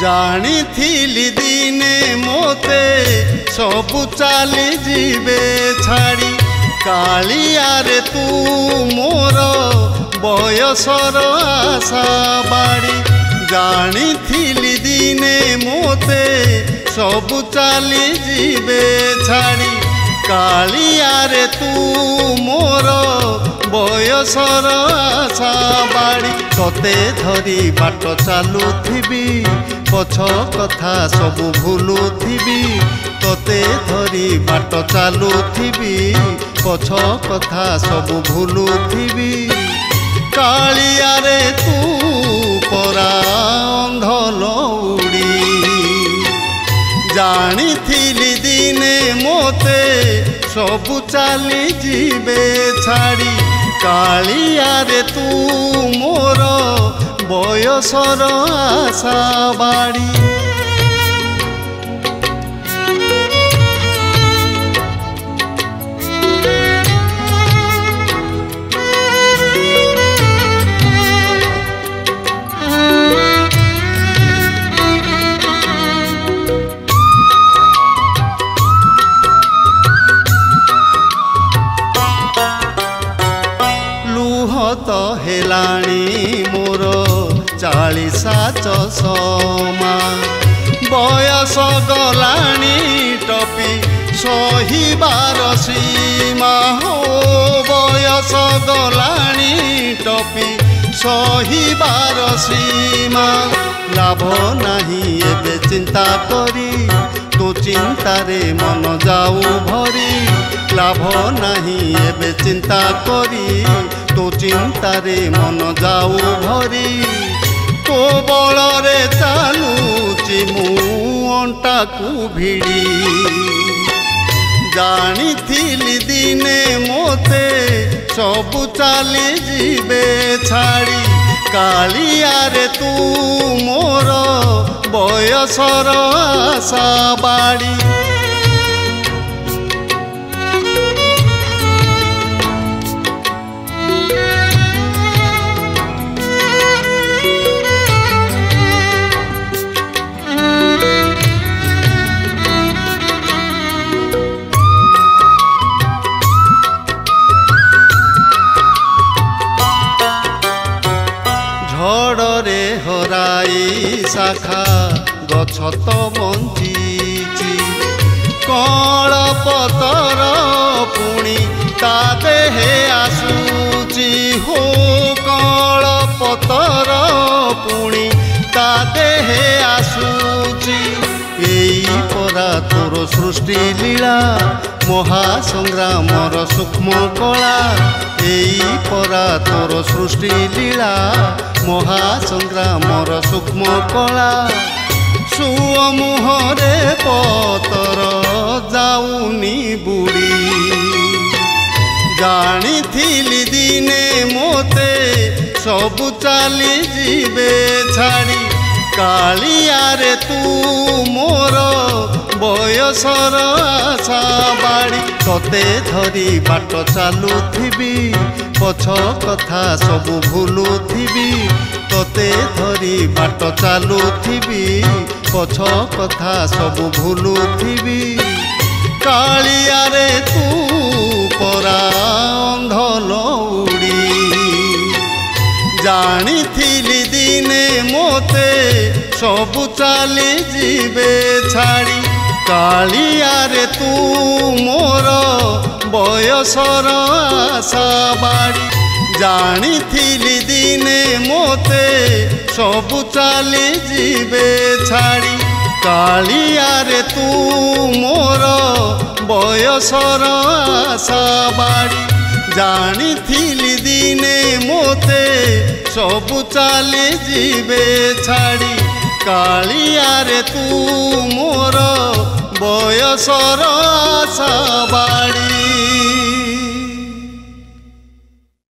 जानी दिने मोते सबु चली जीवे छाड़ी कालिया रे तू मोर बयसर आशा बाड़ी जानी दिने मोते सबु चली जीवे छाड़ी कालिया रे तू मोर बयसर आशा बाड़ी तते धरी बाट चलुथिबी पछ कथा सबु भूलुथिबी तते धरी बाट चलुथिबी पछ कथा सबु भूलुथिबी कालिया रे तू परा अंध लौड़ी जानी दिने मोते सबु चली जीवे छाड़ी कालिया रे तू मोर बयसर आशा बाड़ी तो हेलाणी मोर 40 चषमा बयस गलाणी टपी सहिबार सीमा हो बयस गलाणी टपी सहिबार सीमा लाभ नाही एबे चिंता करी तो चिंतारे मन जाऊ भरी लाभ नाही एबे चिंता करी तो चिंतारे मन जाऊ भरी तो बलरे चालुची मु अंटा को भिड़ी जानी दिने मोते सबु चली जीवे छाड़ी कालिया रे तू मोर बयसर आशा बाड़ी झड़े हराई शाखा गछ तो बंची कल पतर पुणी ता देहे आसूची हो कल पतर पुणी ता देहे आसूची एई परा तोर सृष्टि लीला महासंग्रामर सूक्ष्म कला एई परा तोर सृष्टि लीला महासंग्रामर सूक्ष्म कला सुओ मुहरे पतर जाऊनी बुड़ी जानी दिने मोते सबु चली जीवे छाड़ी कालिया रे तू मोर बयसर आशा बाड़ी तते धरी बाट चलुथिबी पछ कथा सबु भूलुथिबी तते धरी बाट चलुथिबी पछ कथा सबु भूलुथिबी कालिया रे तू परा अंध लौड़ी जानी दिने मोते सबु चली जीवे छाड़ी कालिया रे तू मोर बयसर आशा बाड़ी जानी दिने मोते सबु चली जीवे छाड़ी कालिया रे तू मोर बयसर आशा बाड़ी जानी दिने मोते सबु चली जीवे छाड़ी कालिया रे तू मोर बयसर आशा बाड़ी।